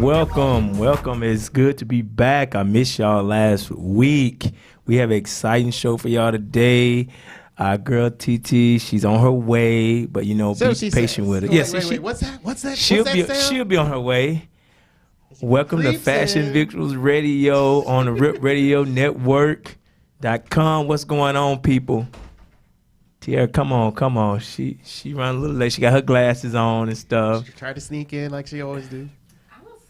Welcome. It's good to be back. I missed y'all last week. We have an exciting show for y'all today. Our girl TT, she's on her way, but So be patient with her. Wait. What's that? She'll be on her way. Welcome to Fashion Victuals Radio on the Rip Radio Network.com. What's going on, people? Tiara, come on. She run a little late. She got her glasses on and stuff. She tried to sneak in like she always do. I was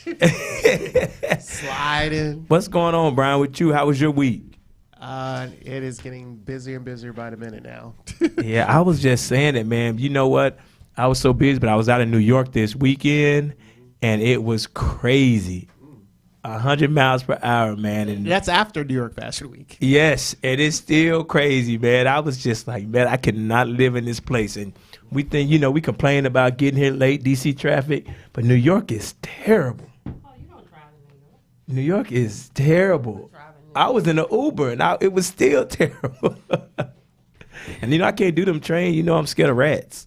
thinking. Sliding. What's going on, Brian, with you? How was your week? It is getting busier and busier by the minute now. Yeah, I was just saying that, man. You know what? I was so busy, but I was out in New York this weekend, and it was crazy. 100 miles per hour, man. And that's after New York Fashion Week. Yes, it is still crazy, man. I was just like, man, I cannot live in this place. And we think, we complain about getting here late, DC traffic, but New York is terrible. Oh, you don't drive in New York. New York is terrible. I was in an Uber, and it was still terrible. And, I can't do them trains. I'm scared of rats.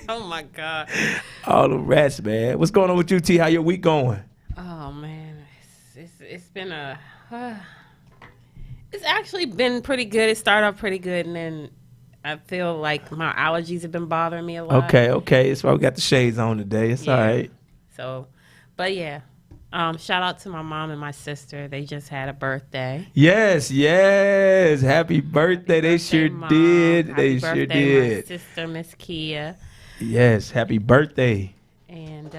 Oh, my God. All the rats, man. What's going on with you, T? How your week going? Oh, man. It's been it's actually been pretty good. It started off pretty good, and then I feel like my allergies have been bothering me a lot. Okay. That's why we got the shades on today. It's all right. So, but yeah. Shout out to my mom and my sister. They just had a birthday. Yes. Happy birthday. They sure Mom. did. Happy They sure birthday, did. My sister, Miss Kia. Yes, happy birthday. And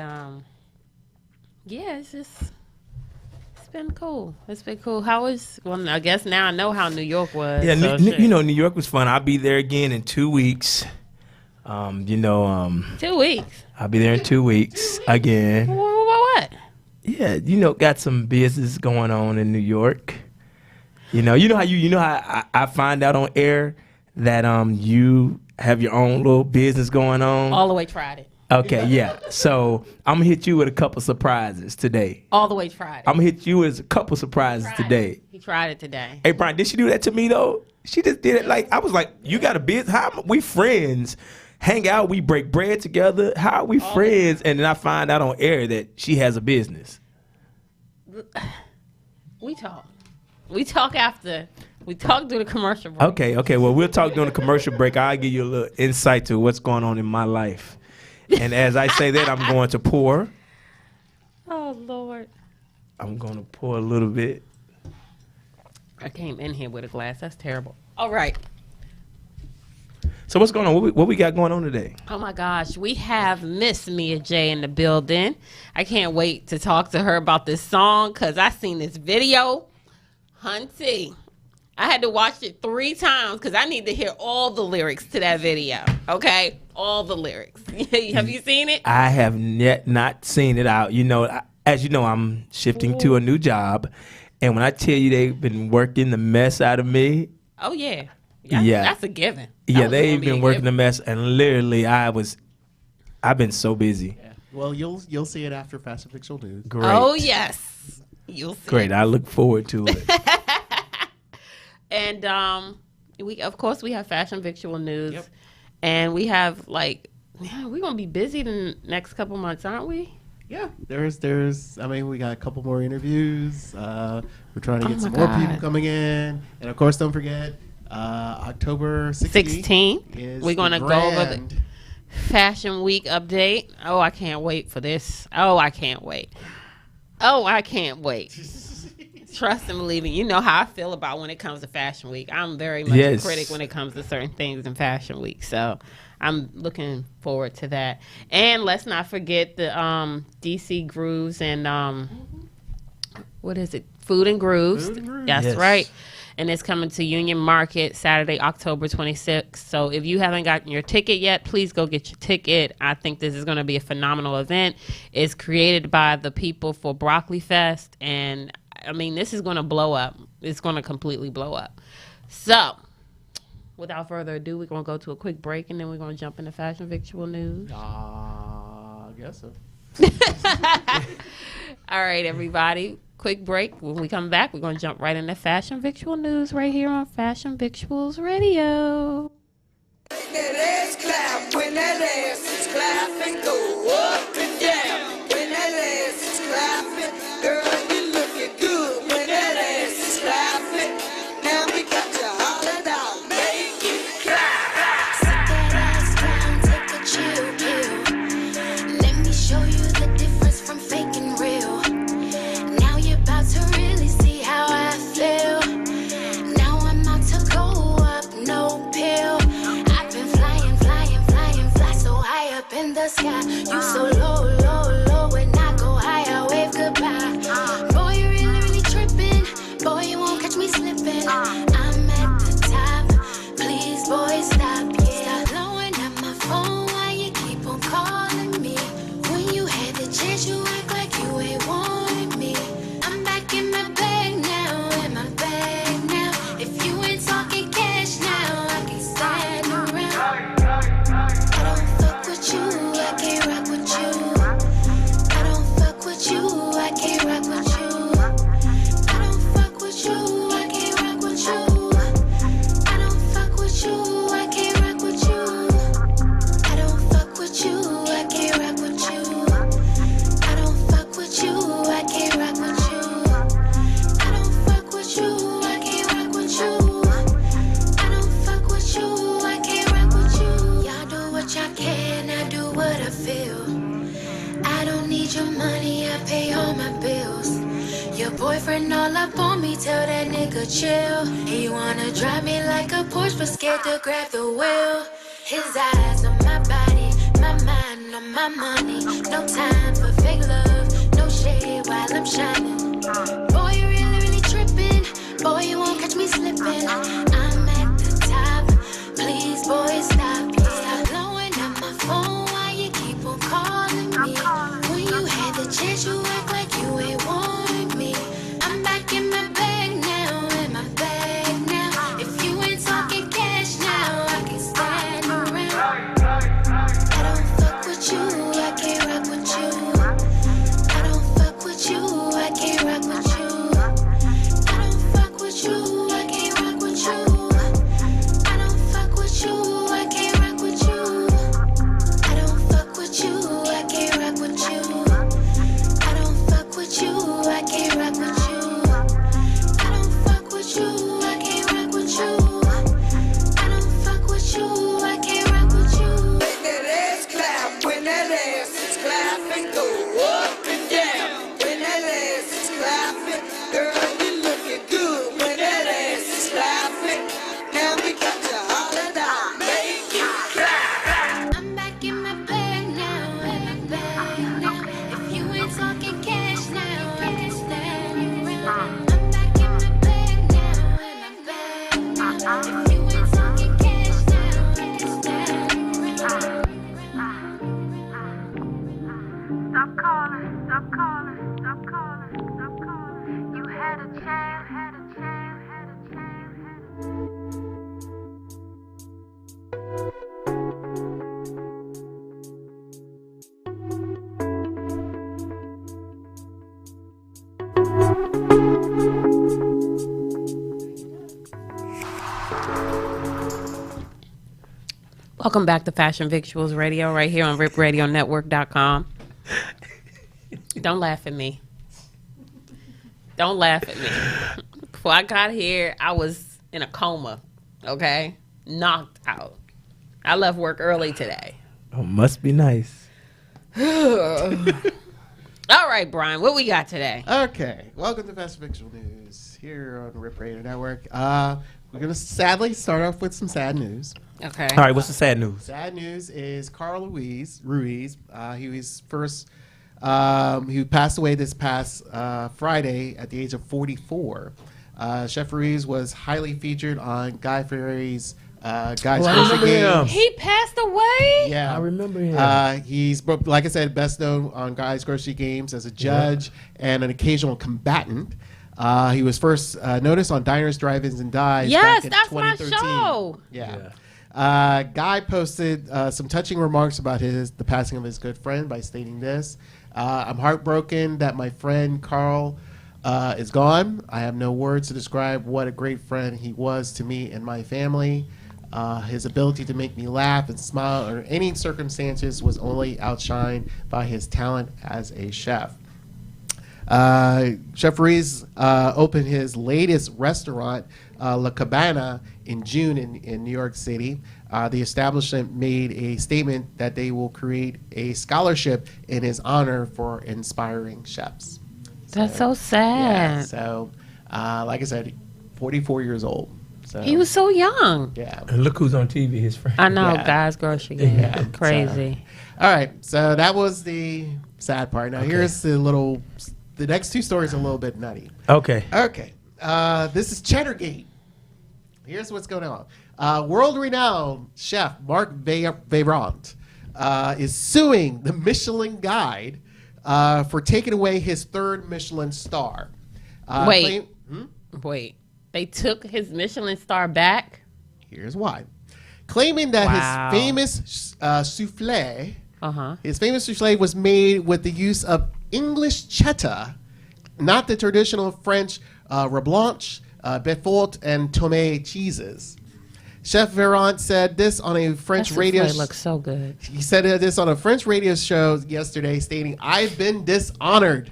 it's been cool. I guess now I know how New York was. Yeah, so New York was fun. I'll be there again in 2 weeks. 2 weeks. I'll be there in 2 weeks again. What? Yeah, got some business going on in New York. You know how I find out on air that you have your own little business going on. All the way tried it. Okay, yeah. So I'm gonna hit you with a couple surprises today. All the way tried it. I'm gonna hit you with a couple surprises today. He tried it today. Hey, Brian, did she do that to me though? She just did it I was like, you got a business? How we friends? Hang out, we break bread together. How are we friends? And then I find out on air that she has a business. We talk. We talk after. We talk through the commercial break. Okay. Well, we'll talk during the commercial break. I'll give you a little insight to what's going on in my life. And as I say that, I'm going to pour. Oh, Lord. I'm going to pour a little bit. I came in here with a glass. That's terrible. All right. So what's going on? What we got going on today? Oh, my gosh. We have Miss Mia J in the building. I can't wait to talk to her about this song because I seen this video. Hunty. I had to watch it 3 times because I need to hear all the lyrics to that video. Okay? All the lyrics. Have you seen it? I have yet not seen it out. As you know, I'm shifting to a new job. And when I tell you they've been working the mess out of me. Oh, yeah. Yeah. That's a given. Yeah, they've been working the mess. And literally, I've been so busy. Yeah. Well, you'll see it after Fashion Fictional News. Great. Oh, yes. You'll see Great. it. I look forward to it. And we have Fashion Victual News. Yep. And we have we're gonna be busy the next couple months, aren't we? Yeah, we got a couple more interviews. We're trying to get some my more people God. coming in. And of course, don't forget, October 16th. We're gonna go over the Fashion Week update. Oh, I can't wait for this. Oh, I can't wait. Trust and believe me, you know how I feel about when it comes to Fashion Week. I'm very much a critic when it comes to certain things in Fashion Week. So I'm looking forward to that. And let's not forget the DC Grooves and what is it? Food and Grooves. That's Yes. right. And it's coming to Union Market Saturday, October 26th. So if you haven't gotten your ticket yet, please go get your ticket. I think this is going to be a phenomenal event. It's created by the people for Broccoli Fest. And, this is going to blow up. It's going to completely blow up. So without further ado, we're going to go to a quick break, and then we're going to jump into Fashion Victual News. I guess so. All right, everybody. Quick break. When we come back, we're going to jump right into Fashion Victual News right here on Fashion Victuals Radio. That ass clap when that ass is clap and go up and down. the sky. You so low, low, low. When I go high, I wave goodbye. Boy, you really, really tripping. Boy, you won't catch me slipping. I'm at the top. Please, boy, stop. Yeah, stop blowing up my phone. Why you keep on calling me? When you had the chance, you act like you ain't wanted me. I'm back in my bag now, in my bag now. If you ain't talking cash now, I can stand around. I don't fuck with you, I can't rock with you. I don't fuck with you, I can't rock with you. I don't fuck with you, I can't rock with you. I don't fuck with you, I can't rock with you. I don't fuck with you, I can't rock with you. I don't fuck with you, I can't rock with you. I don't fuck with you, I can't rock with you. I don't fuck with you, I can't rock with you. Y'all do what y'all can, I do what I feel. I don't need your money, I pay all my bills. Your boyfriend all up on me, tell that nigga chill. He wanna drive me like a Porsche, but scared to grab the wheel. His eyes on my body, my mind on my money. No time for fake love, no shade while I'm shining. Boy, you really, really tripping. Boy, you won't catch me slipping. I'm at the top. Please, boy, stop. Stop blowing up my phone. Why you keep on calling me? When you had the chance, you act like you ain't wanted me. I'm back in my bag now, in my bag now. If you ain't talking cash now, I can stand around. I don't fuck with you, I can't rock with you. I don't fuck with you, I can't rock with you. I don't fuck with you, I can't rock with you. I don't fuck with you, I can't rock with you. I don't fuck with you, I can't rock with you. I don't fuck with you, I can't rock with you. I don't fuck with you, I can't rock with you. I don't fuck with you, I can't rock with you. Make that ass clap when that ass is clapping. Go up and down when that ass is clapping. Girl, you looking good when that ass is clapping. Now we got to holler down, make it clap. I'm back in my bag now, in my bag now. If you ain't talking cash now, I can stand around. I'm back in my bag now, in my bag now. If you ain't talking cash now, I can stand around. Stop calling, stop calling, stop calling, stop calling. You had a chance, had a chance, had a chance, had a chance. Welcome back to Fashion Victuals Radio right here on RipRadioNetwork.com. Don't laugh at me. Don't laugh at me. Before I got here, I was in a coma, okay? Knocked out. I left work early today. Oh, must be nice. All right, Brian, what we got today? Okay, welcome to Fast Fictional News here on Rip Radio Network. We're going to sadly start off with some sad news. Okay. All right, what's the sad news? Sad news is Carl Ruiz. He was first. He passed away this past Friday at the age of 44. Chef Ruiz was highly featured on Guy Fieri's Guy's I Grocery remember him. Games. He passed away? Yeah, I remember him. He's, like I said, best known on Guy's Grocery Games as a judge and an occasional combatant. He was first noticed on Diners, Drive-Ins, and Dives. Yes, back in that's my 2013. show. Yeah. Guy posted some touching remarks about the passing of his good friend by stating this: "I'm heartbroken that my friend Carl is gone. I have no words to describe what a great friend he was to me and my family. His ability to make me laugh and smile under any circumstances was only outshined by his talent as a chef." Chef Ruiz opened his latest restaurant, La Cabana, in June in New York City. The establishment made a statement that they will create a scholarship in his honor for inspiring chefs. That's so sad. Yeah, so, like I said, 44 years old. So, He was so young. yeah. And look who's on TV, his friend. I know, Yeah. guys, grocery game. Yeah, Crazy. All right, so that was the sad part. Now here's the next two stories are a little bit nutty. Okay. Okay, this is Cheddargate. Here's what's going on. World-renowned chef Mark Vaillant is suing the Michelin Guide for taking away his third Michelin star. Wait. Wait. They took his Michelin star back? Here's why. Claiming that Wow. his famous souffle, Uh-huh. his famous souffle was made with the use of English cheddar, not the traditional French reblanche, Beaufort, and Tome cheeses. Chef Vaillant said this on a French That radio. souffle looks so good. He said this on a French radio show yesterday, stating, "I've been dishonored."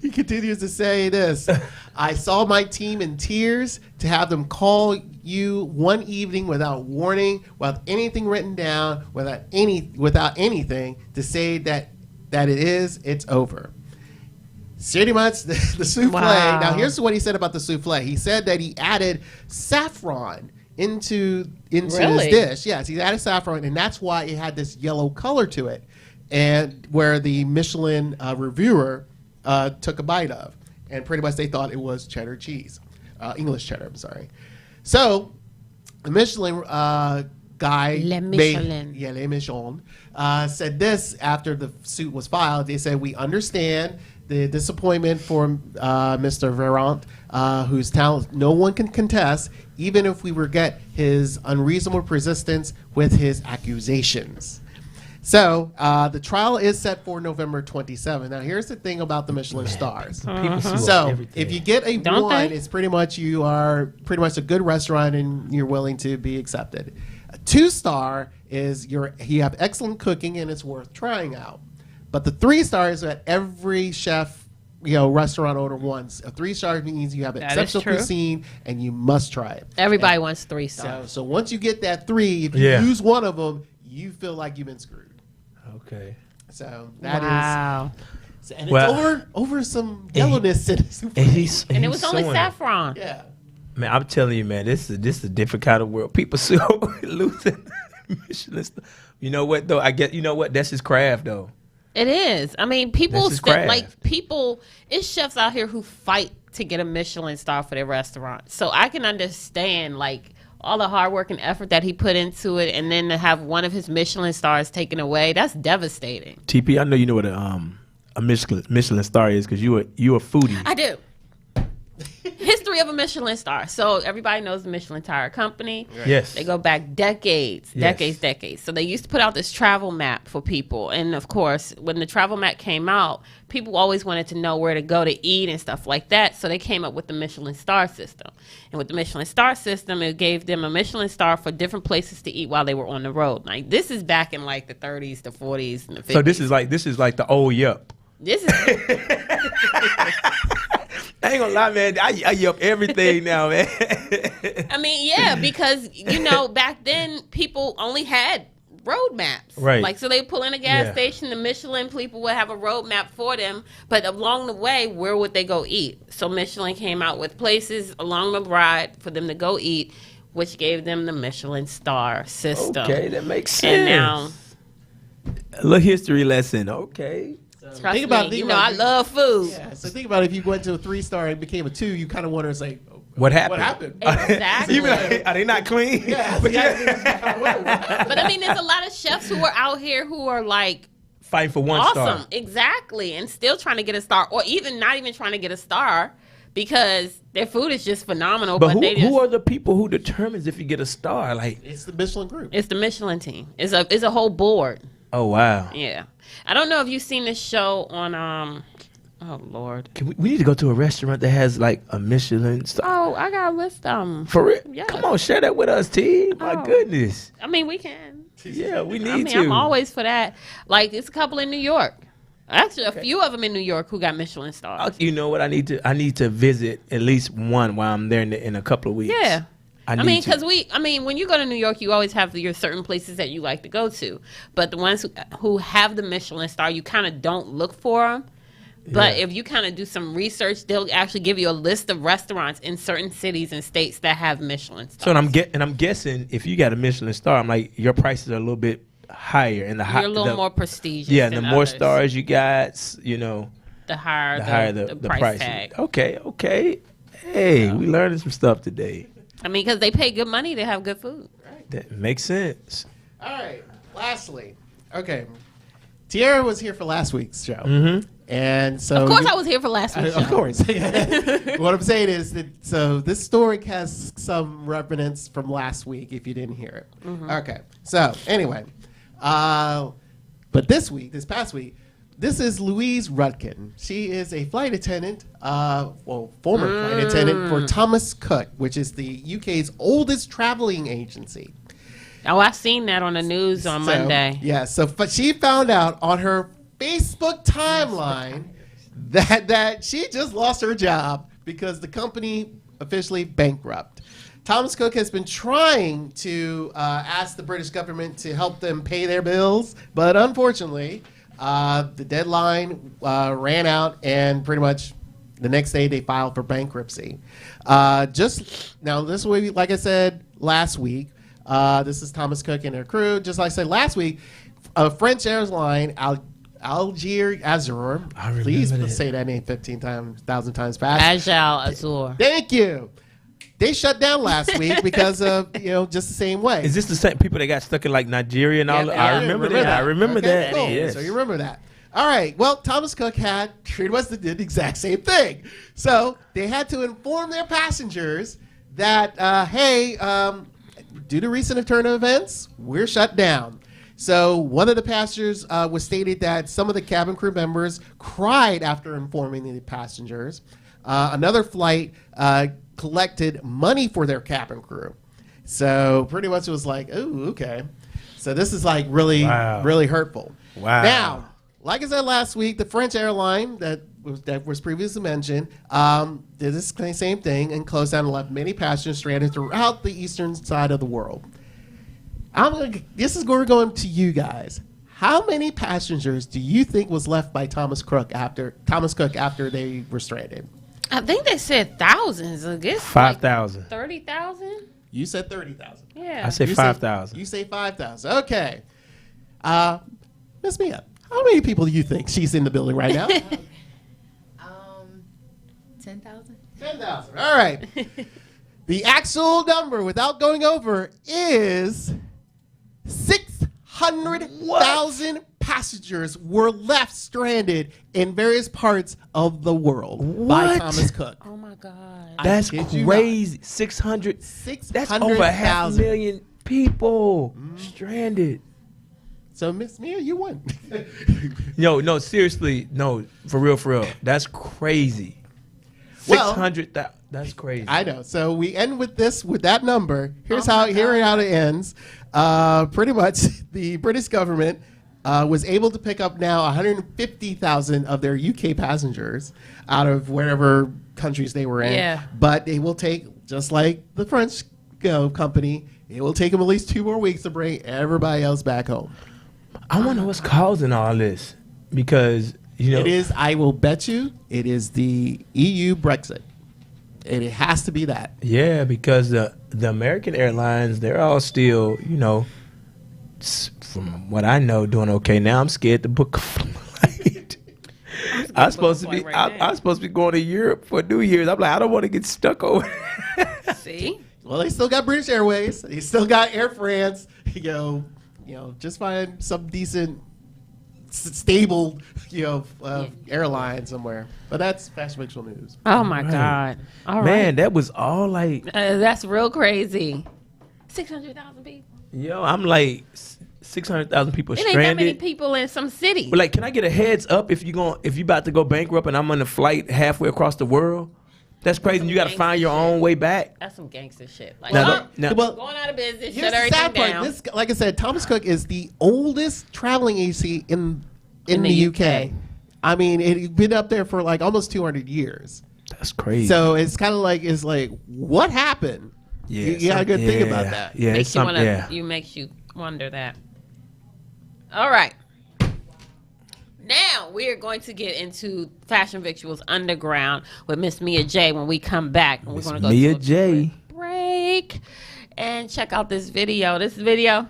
He continues to say this: "I saw my team in tears to have them call you one evening without warning, without anything written down, without anything to say that it's over." Pretty much the souffle. Wow. Now here's what he said about the souffle. He said that he added saffron into Really? his dish. Yes, he added saffron, and that's why it had this yellow color to it. And where the Michelin reviewer took a bite of, and pretty much they thought it was cheddar cheese, English cheddar. I'm sorry. So the Michelin guy, Le Michelin. Le Michelin, said this after the suit was filed. They said, "We understand the disappointment for Mr. Vaillant, whose talent no one can contest, even if we forget his unreasonable persistence with his accusations." So the trial is set for November 27th. Now, here's the thing about the Michelin stars. People sue So everything. if you get a Don't one, they? it's pretty much you are pretty much a good restaurant and you're willing to be accepted. A 2-star is you have excellent cooking and it's worth trying out. But the 3-star is that every chef, restaurant owner wants. A 3-star means you have That is exceptional true. cuisine and you must try it. Everybody wants 3 stars. So once you get that 3, if you Yeah. lose one of them, you feel like you've been screwed. Okay. So that is, Wow. and Well- it's over some yellowness in it. And it was only saffron. Yeah. Man, I'm telling you, man, this is a different kind of world. People sue losing Michelin star. You know what though? I guess you know what? That's his craft though. It is. I mean, people That's his craft. it's chefs out here who fight to get a Michelin star for their restaurant. So I can understand all the hard work and effort that he put into it, and then to have one of his Michelin stars taken away, that's devastating. TP, I know you know what a Michelin star is because you a foodie. I do. History of a Michelin star. So everybody knows the Michelin Tire Company. Yes. They go back decades. So they used to put out this travel map for people. And of course, when the travel map came out, people always wanted to know where to go to eat and stuff like that. So they came up with the Michelin star system. And with the Michelin star system, it gave them a Michelin star for different places to eat while they were on the road. Like this is back in the 30s, the 40s, and the 50s. So this is like the old yup. This is I ain't gonna lie, man. I yup everything now, man. I mean, yeah, because back then people only had road maps. Right. So they pull in a gas Yeah. station, the Michelin people would have a road map for them, but along the way, where would they go eat? So Michelin came out with places along the ride for them to go eat, which gave them the Michelin star system. Okay, that makes sense. And now, A little history lesson. Okay. trust Think about- me, think you know about I it. love food. Yeah. So think about if you went to a 3-star and became a 2, you kind of wonder, it's like, What happened? What happened? Exactly. You be like, are they not clean? Yeah. But I mean, there's a lot of chefs who are out here who are Fighting for one awesome, star. exactly, and still trying to get a star, or even not even trying to get a star because their food is just phenomenal. But they just, who are the people who determines if you get a star? Like, It's the Michelin group. It's the Michelin team. It's a whole board. oh wow. Yeah, I don't know if you've seen this show on Oh Lord. We need to go to a restaurant that has like a Michelin star. Oh, I got a list. For real? Yeah. Come on, share that with us, T. My Oh. goodness. I mean, we can. Yeah, we need I mean, to. I'm always for that. It's a couple in New York. Actually, a few of them in New York who got Michelin stars. You know what? I need to visit at least one while I'm there in a couple of weeks. Yeah. I need mean, to. because when you go to New York, you always have your certain places that you like to go to. But the ones who have the Michelin star, you kind of don't look for them. But Yeah. if you kind of do some research, they'll actually give you a list of restaurants in certain cities and states that have Michelin stars. So I'm guessing if you got a Michelin star, I'm like your prices are a little bit higher and You're a little more prestigious. Yeah, and than the more others. stars you got, you know, the higher the price price tag. Okay. Hey, we learning some stuff today. I mean, because they pay good money to have good food. That makes sense. All right. Lastly, okay. Tierra was here for last week's show, and so Of course, I was here for last week's Of show. course. What I'm saying is that so this story has some remnants from last week if you didn't hear it. Okay. So anyway, but this past week, this is Louise Rudkin. She is a flight attendant, former flight attendant for Thomas Cook, which is the UK's oldest traveling agency. Oh, I seen that on the news on Monday. Yeah, but she found out on her Facebook timeline that she just lost her job because the company officially bankrupt. Thomas Cook has been trying to ask the British government to help them pay their bills, but unfortunately, the deadline ran out, and pretty much the next day they filed for bankruptcy. Just now, this is what like I said last week. This is Thomas Cook and their crew. Just like I said last week, French airline Algier Azur. Please say that name 15,000 times fast. Agile Azure. Thank you. They shut down last week because of just the same way. Is this the same people that got stuck in like Nigeria and all? I remember that. I remember Okay, that. cool. Yes. So you remember that. All right. Well, Thomas Cook pretty much did the exact same thing. So they had to inform their passengers that, hey, due to recent turn of events, we're shut down. So one of the passengers was stated that some of the cabin crew members cried after informing the passengers. Another flight collected money for their cabin crew. So pretty much it was like, oh, okay. So this is like really hurtful. Wow. Now, like I said last week, the French airline that was previously mentioned did this same thing and closed down and left many passengers stranded throughout the eastern side of the world. This is where we're going to you guys. How many passengers do you think was left by Thomas Cook after they were stranded? I think they said thousands. I guess 5,000. 30,000. You said 30,000. Yeah. I said 5,000. You say 5,000. Okay. Miss Mia, how many people do you think she's in the building right now? 10,000. 10,000. All right. The actual number, without going over, is 600,000 passengers were left stranded in various parts of the world by What? Thomas Cook. Oh my God. That's kid you crazy. 600. That's over 500,000 people stranded. So, Miss Mia, you won. No, seriously, no, for real. That's crazy. Well- 600,000. That's crazy. I know. So we end with that number. Here how it ends. Pretty much, the British government was able to pick up now 150,000 of their UK passengers out of wherever countries they were in. Yeah. But they will take, just like the French company, it will take them at least 2 more weeks to bring everybody else back home. I wonder what's causing all this because It is. I will bet you it is the EU Brexit. And it has to be that. Yeah, because the American airlines, they're all still, from what I know, doing okay. Now I'm scared to book a flight. I'm supposed to be I'm supposed to be going to Europe for New Year's. I'm like, I don't want to get stuck over. See? Well, they still got British Airways. They still got Air France. Just find some decent, stable, airline somewhere. But that's Fashion Victual News. Oh my Right. God. All right. Man, that was all like, That's real crazy. 600,000 people. I'm like 600,000 people It ain't that many stranded. people in some cities. But like, can I get a heads up if you about to go bankrupt and I'm on a flight halfway across the world? That's crazy. And you got to find your own way back. That's some gangster shit. Like, Now, Well, going out of business, here's shut the everything sad part. down. This, like I said, Thomas Cook is the oldest traveling agency in In the the UK. UK. I mean, it's been up there for like almost 200 years. That's crazy. So it's kind of like, what happened? yeah, you got a good think about that. Yeah, makes it's makes you wonder that. All right. Now we are going to get into Fashion Victuals Underground with Miss Mia J when we come back. And we're going to go Mia to a J. break and check out this video. This video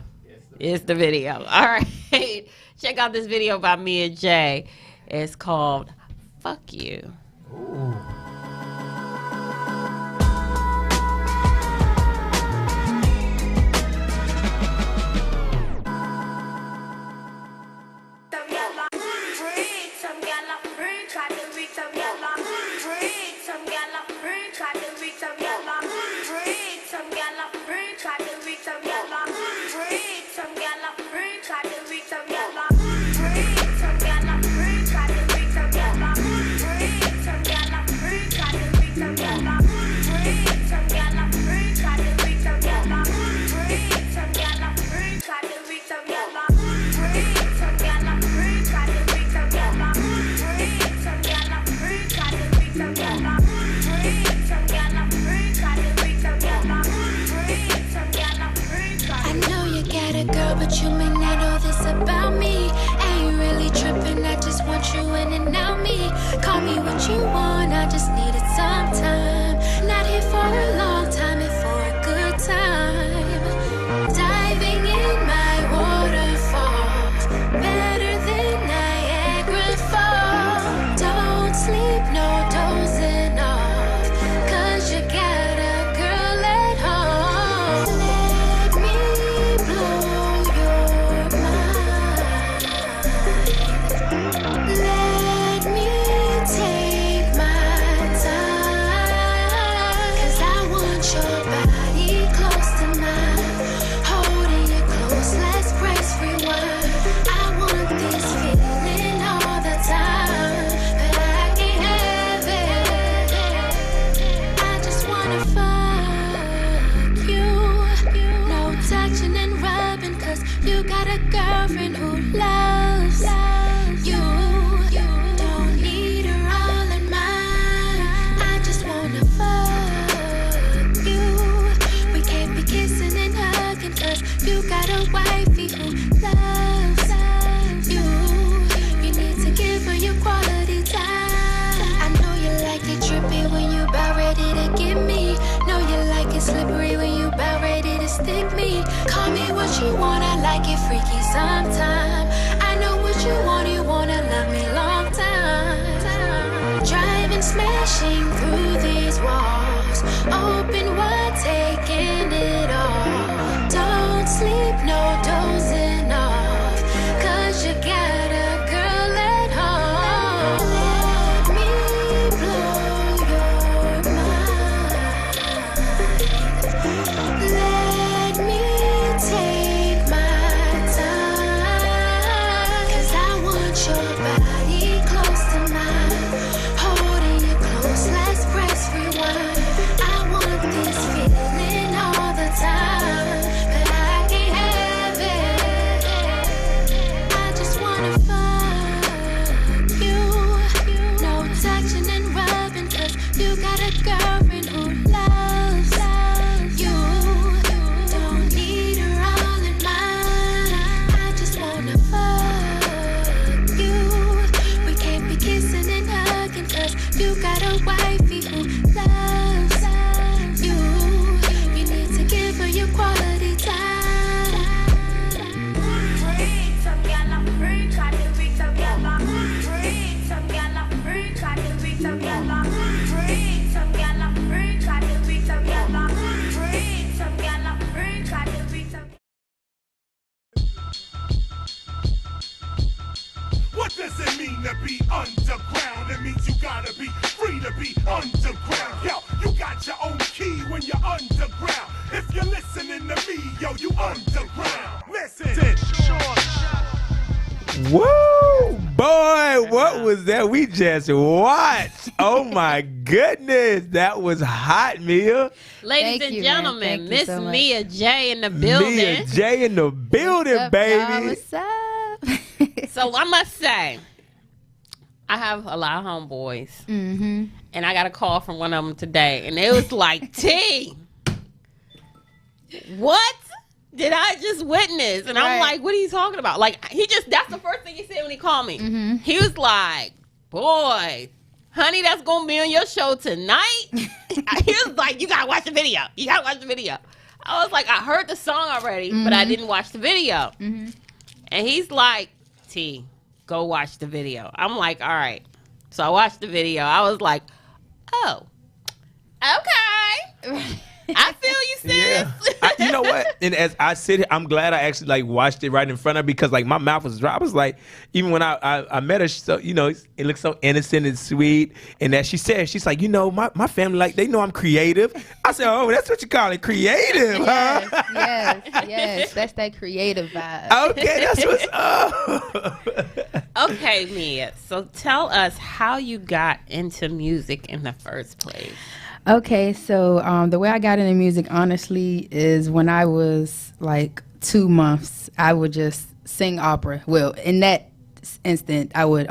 is the video. All right. Check out this video by Mia J. It's called Fuck You. Ooh. But you may not know this about me. Ain't really tripping, I just want you in and out me. Call me what you want, I just needed some time. Not here for a long time, here for a good time. Diving in my waterfalls, better than Niagara Falls. Don't sleep, no dozing off, 'cause you got a girl at home. Let me blow your mind. Let me take my time, 'cause I want your body close to mine. Holding you close, let's press rewind. I want this feeling all the time, but I can't have it. I just wanna fuck you. No touching and rubbing, 'cause you got a girlfriend who loves you. Don't need her all in mine. I just wanna fuck you. We can't be kissing and hugging, 'cause you got a wifey who loves you. You need to give her your quality time. I know you like it trippy when you about ready to get me. Know you like it slippery when you about ready to stick me. Call me what you want, I like it freaky sometime. I know what you wanna love me long time. Driving, smashing through these walls, open wide, taking it all. Don't sleep, no dozing off, 'cause you got a girl at home. Let me blow your mind. Let me take my time, 'cause I want your body close to mine. Holding you close, let's press rewind. I want this feeling all the time, but I can't have it. I just wanna fuck you. No touching and rubbing, 'cause you got a girlfriend who loves you. Don't need her all in mine. I just wanna fuck you. We can't be kissing and hugging, 'cause you got a wifey who loves you. You need to give her your quality time. What does it mean to be underground? It means you gotta be free to be underground. Yo, you got your own key when you're underground. If you're listening to me, yo, you underground. Listen. Woo! Boy, what was that? We just watched. Oh my goodness. That was hot, Mia. Ladies Thank and you, man. gentlemen, Thank you Miss so much. Mia J in the building. Mia J in the building, What's up, baby. y'all? What's up? So I must say, I have a lot of homeboys, Mm-hmm. and I got a call from one of them today, and it was like, T, what? did I just witness? And I'm like, what are you talking about? Like, that's the first thing he said when he called me. Mm-hmm. He was like, boy, honey, that's going to be on your show tonight. He was like, you got to watch the video. You got to watch the video. I was like, I heard the song already, but I didn't watch the video. Mm-hmm. And he's like, T, go watch the video. I'm like, all right. So I watched the video. I was like, oh, okay. I feel you, sis. Yeah. You know what? And as I sit here, I'm glad I actually like watched it right in front of her because like my mouth was dry. I was like, even when I met her, so you know, it looks so innocent and sweet. And as she said, she's like, you know, my family, like, they know I'm creative. I said, oh, that's what you call it, creative, huh? Yes. That's that creative vibe. Okay, that's what's up. Okay, Mia. So tell us how you got into music in the first place. Okay, so the way I got into music, honestly, is when I was like 2 months, I would just sing opera. Well, in that instant, I would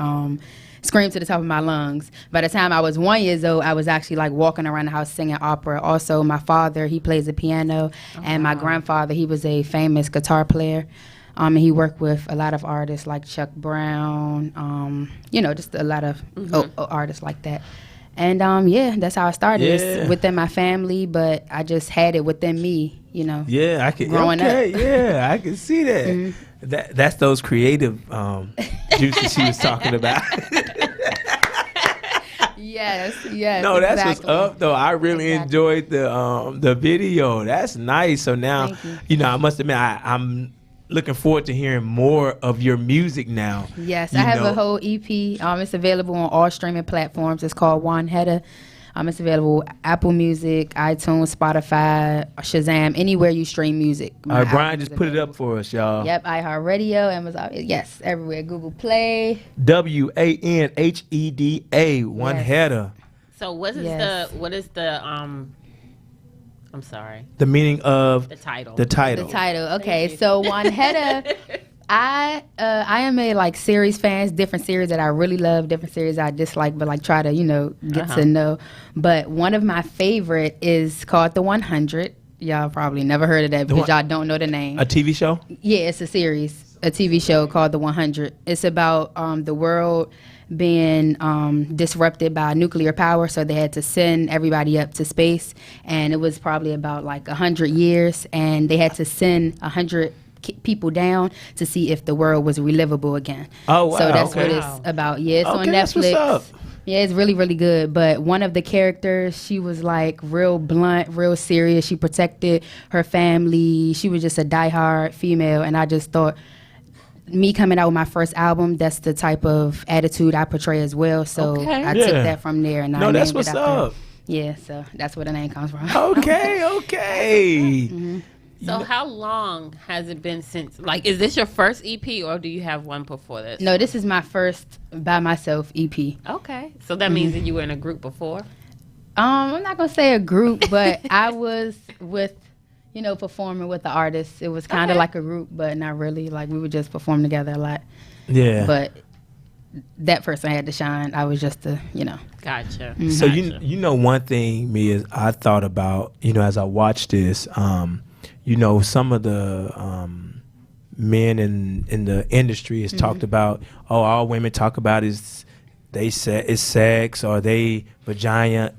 scream to the top of my lungs. By the time I was 1 year old, I was actually like walking around the house singing opera. Also, my father, he plays the piano, and my grandfather, he was a famous guitar player. And he worked with a lot of artists like Chuck Brown, you know, just a lot of artists like that. And yeah, that's how I started. Yeah. It's within my family, but I just had it within me, you know. Yeah, I can. Growing up. Yeah, I can see that. Mm-hmm. That's those creative juices she was talking about. Yes. No, that's exactly. what's up though. I really enjoyed the video. That's nice. So now, Thank you. know, I must admit, I'm looking forward to hearing more of your music now. Yes, You I have know. a whole EP. It's available on all streaming platforms. It's called One Header. It's available Apple Music, iTunes, Spotify, Shazam, anywhere you stream music. All right, Brian just put it up for us, y'all. Yep, iHeartRadio, Amazon. Yes, everywhere. Google Play. WANHEDA, One Yes. Header. So what is Yes. I'm sorry, The meaning of the title. the title. The title. Okay, so One Header. I am a like series fans, different series that I really love, different series I dislike, but like try to, you know, get to know. But one of my favorite is called The 100. Y'all probably never heard of that because y'all don't know the name. A TV show? Yeah, it's a series, a TV show called The 100. It's about the world being disrupted by nuclear power, so they had to send everybody up to space, and it was probably about like 100 years, and they had to send 100 people down to see if the world was relivable again. Oh, wow. So that's Okay. what it's about. Yeah, it's on Okay, that's what's Netflix. up. Yeah, it's really, really good. But one of the characters, she was like real blunt, real serious. She protected her family. She was just a diehard female. And I just thought, me coming out with my first album, that's the type of attitude I portray as well. So Okay. I Yeah. took that from there. And I No, that's named what's it after. up. Yeah, so that's where the name comes from. Okay. So how long has it been since, like, is this your first EP or do you have one before this? No, this is my first by myself EP. Okay. So that means that you were in a group before? I'm not gonna say a group, but I was with, you know, performing with the artists. It was kind of Okay. like a group, but not really. Like we would just perform together a lot. Yeah. But that person had to shine. I was just a, you know. Gotcha. So Gotcha. you know one thing, me, is I thought about, you know, as I watched this, you know, some of the men in the industry is talked about, all women talk about is it's sex or they vagina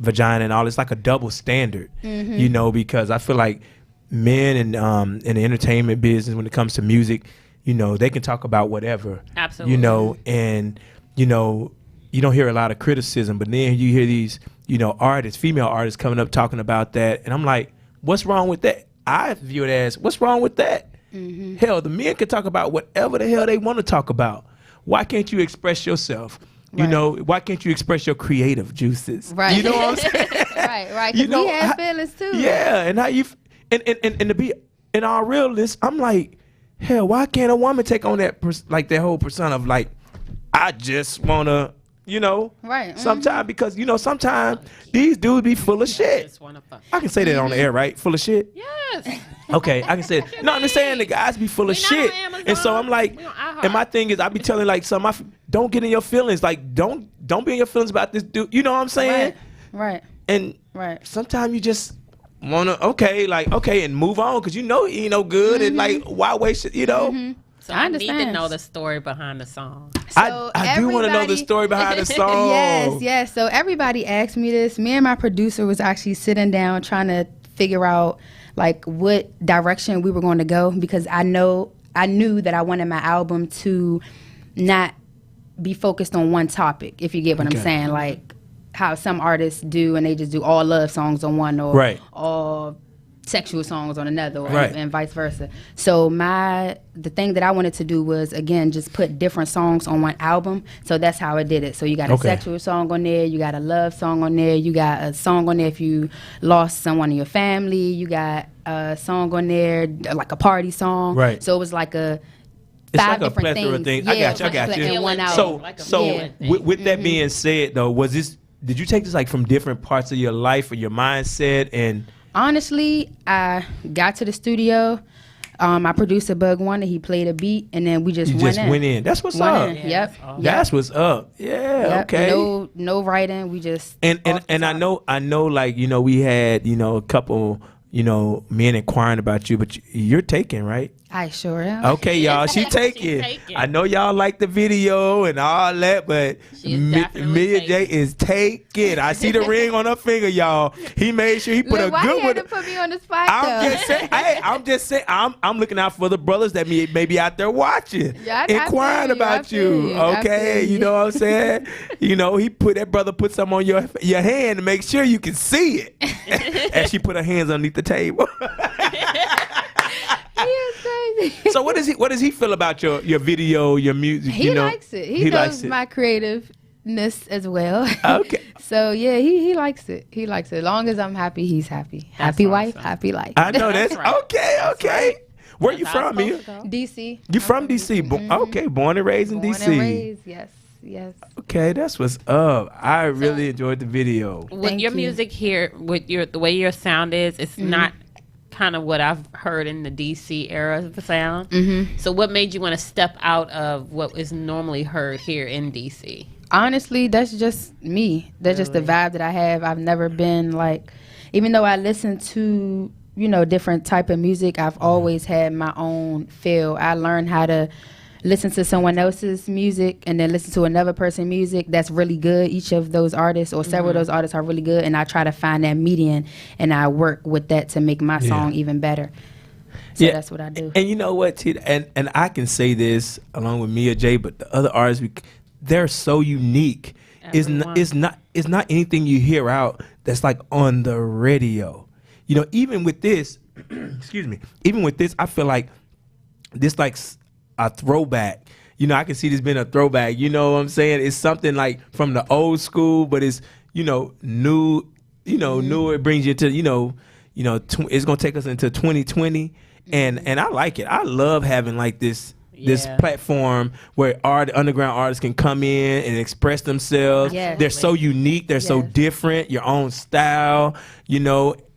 and all. It's like a double standard, you know, because I feel like men in the entertainment business, when it comes to music, you know, they can talk about whatever. Absolutely. You know, and, you know, you don't hear a lot of criticism, but then you hear these, you know, artists, female artists coming up talking about that. And I'm like, what's wrong with that? I view it as, what's wrong with that? Hell, the men can talk about whatever the hell they want to talk about. Why can't you express yourself? You Right. know, why can't you express your creative juices? Right. You know what I'm saying? Right. You Because know, we have feelings too. Yeah, and how you and to be in our realness, I'm like, hell, why can't a woman take on that like that whole persona of like, I just wanna, you know, Right. Sometimes because you know, sometimes these dudes be full of shit. Just wanna fuck. I can say that on the air, right? Full of shit. Yes. Okay, I can say it. No, I'm just saying the guys be full of We not shit, on Amazon. and so I'm like, We on iHeart. and my thing is, I be telling like some, don't get in your feelings. Like, don't be in your feelings about this dude. You know what I'm saying? Right. And Right. sometimes you just and move on because you know he ain't no good and like why waste it, you know. So I I need to understand. know the story behind the song. So I do want to know the everybody- story behind the song. Yes. So everybody asked me this. Me and my producer was actually sitting down trying to figure out like what direction we were going to go because I knew that I wanted my album to not be focused on one topic. If you get what I'm saying, like how some artists do, and they just do all love songs on one or all sexual songs on another, or and vice versa. So the thing that I wanted to do was again just put different songs on one album. So that's how I did it. So you got a sexual song on there, you got a love song on there, you got a song on there if you lost someone in your family, you got a song on there like a party song. Right. So it was like a five different things. I got you. In one album. So with that being said, though, did you take this like from different parts of your life or your mindset and? Honestly, I got to the studio. My producer Bug wanted. He played a beat, and then we just went in. That's what's up. Yep. That's what's up. Yeah. Yep. Okay. No writing. We just and I know like we had a couple men inquiring about you, but you're taken, right? I sure am. Okay, y'all, she taking. I know y'all like the video and all that, but Mia J is taking. I see the ring on her finger, y'all. He made sure he put a good one. Why put me on the spot? I'm just saying. I'm looking out for the brothers that may be out there watching, inquiring about you. Okay, you know what I'm saying? He put something on your hand to make sure you can see it. And she put her hands underneath the table. He is crazy. So what does he feel about your video, your music? He likes it. He knows my creativeness as well. Okay. So yeah, he likes it. He likes it. As long as I'm happy, he's happy. Happy wife, happy life. I know that's right. Okay. Where you from, Mia? DC. You from DC? Okay, born and raised in DC. Born and raised, yes. Okay, that's what's up. I really enjoyed the video. With your music here, with the way your sound is, it's not kind of what I've heard in the DC era of the sound. So what made you want to step out of what is normally heard here in DC? Honestly, that's just me. That's just the vibe that I have. I've never been like, even though I listen to different type of music, I've always had my own feel. I learned how to listen to someone else's music and then listen to another person's music that's really good. Each of those artists or several of those artists are really good, and I try to find that median and I work with that to make my song even better. So that's what I do. And you know what, T, and I can say this along with Mia J, but the other artists, they're so unique. It's not anything you hear out that's like on the radio. Even with this, excuse me, I feel like this like a throwback. I can see this being a throwback. You know what I'm saying? It's something like from the old school, but it's new. New. It brings you to it's gonna take us into 2020, and I like it. I love having like this platform where underground artists can come in and express themselves. They're so unique. They're so different. Your own style.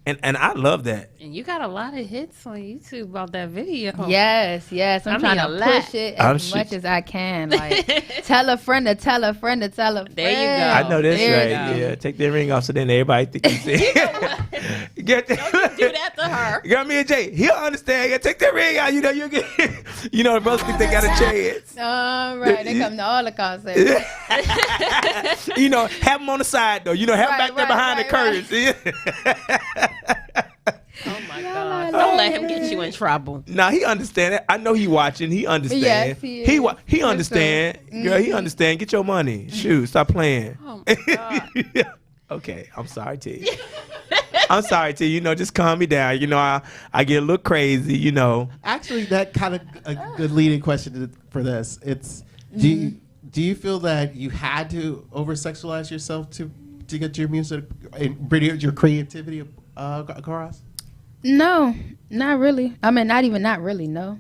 And I love that. And you got a lot of hits on YouTube about that video. Yes. I'm trying to push it as much as I can. Like, tell a friend to tell a friend to tell a friend. There you go. I know that's right. Yeah, take their ring off so then everybody think you see. Don't you do that to her. Got me and Jay. He'll understand. Yeah, take their ring out. You get. The brothers think they got a chance. All right, they come to all the concerts. Have them on the side though. Have them back there behind the curtains. Oh my God! Don't let him get you in trouble. Nah, he understand it. I know he watching. He understand. Yes, he is. He understand. Girl, he understand. Get your money. Shoot, stop playing. Oh my God. Okay, I'm sorry, T. I'm sorry, T. Just calm me down. I get a little crazy. Actually, that kind of a good leading question for this. It's do you feel that you had to over sexualize yourself to get your music and bring your creativity across? No, not really. I mean, not really. No.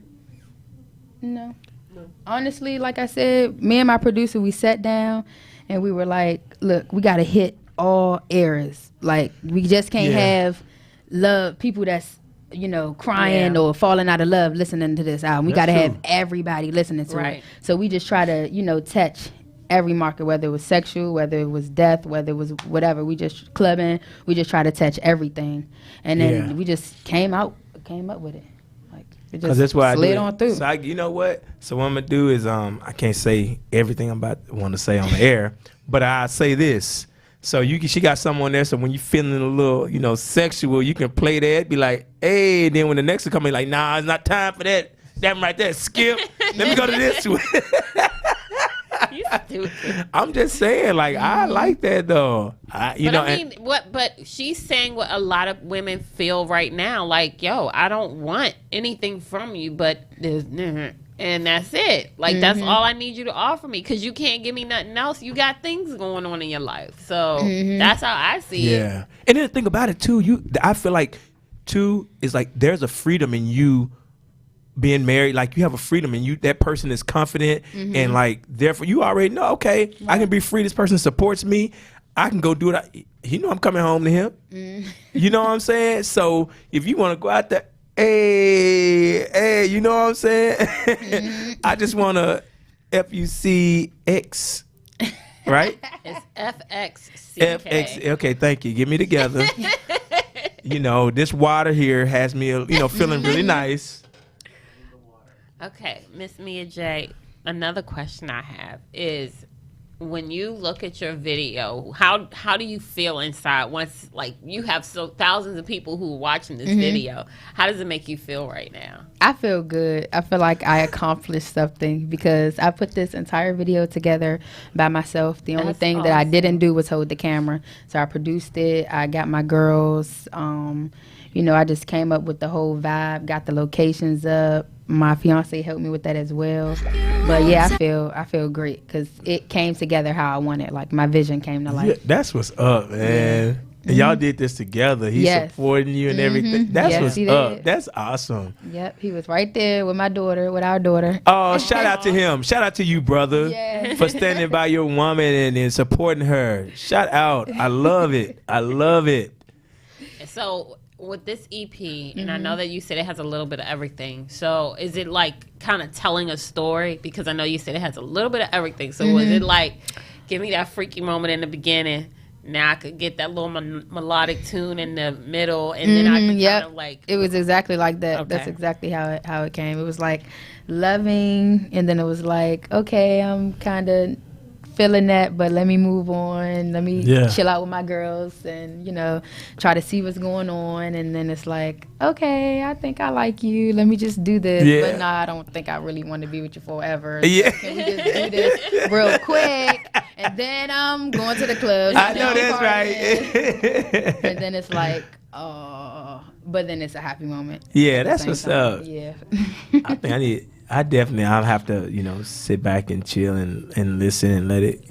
Honestly, like I said, me and my producer, we sat down and we were like, look, we got to hit all eras. Like, we just can't have love people that's crying or falling out of love listening to this album. We got to have everybody listening to it. So we just try to touch every market, whether it was sexual, whether it was death, whether it was whatever. We just clubbing. We just try to touch everything, and then we just came up with it. Like it just that's why slid I do on through. So you know what? So what I'm gonna do is I can't say everything I'm want to say on the air, but I say this. So she got someone there. So when you feeling a little sexual, you can play that. Be like, hey. Then when the next one come in, like, nah, it's not time for that. That one right there, skip. Let me go to this one. You stupid. I'm just saying, like, I like that though. But she's saying what a lot of women feel right now. Like, yo, I don't want anything from you, but there's and that's it. Like, that's all I need you to offer me, because you can't give me nothing else. You got things going on in your life, so that's how I see it. Yeah, and then the thing about it too, I feel like too is like there's a freedom in you being married. Like, you have a freedom, and that person is confident, and like therefore you already know, okay, I can be free. This person supports me. I can go do it. I'm coming home to him. You know what I'm saying? So if you want to go out there, hey, you know what I'm saying? I just want to FUCX, right? It's FXCK. FX. Okay, thank you. Get me together. This water here has me, feeling really nice. Okay, Miss Mia J, another question I have is, when you look at your video, how do you feel inside once, like, you have thousands of people who are watching this video? How does it make you feel right now? I feel good. I feel like I accomplished something, because I put this entire video together by myself. The only thing that I didn't do was hold the camera. So I produced it. I got my girls. I just came up with the whole vibe, got the locations up. My fiance helped me with that as well. But yeah, I feel great, because it came together how I wanted. Like, my vision came to life. Yeah, that's what's up, man. Yeah. And y'all did this together. He's supporting you and everything. That's what's up. That's awesome. Yep, he was right there with our daughter. Oh, shout out to him. Shout out to you, brother, for standing by your woman and supporting her. Shout out. I love it. I love it. So, with this EP, and I know that you said it has a little bit of everything. So is it like kind of telling a story? Because I know you said it has a little bit of everything. So was it like, give me that freaky moment in the beginning, now I could get that little melodic tune in the middle, and then I could kind of like... It was exactly like that. Okay. That's exactly how it came. It was like loving, and then it was like, okay, I'm kind of feeling that, but let me move on. Let me chill out with my girls and, try to see what's going on. And then it's like, okay, I think I like you. Let me just do this. Yeah. But I don't think I really want to be with you forever. So can we just do this real quick? And then I'm going to the club. I know that's right. And then it's like, oh, but then it's a happy moment. Yeah, that's what's up. Yeah. I think I'll have to, sit back and chill and listen and let it,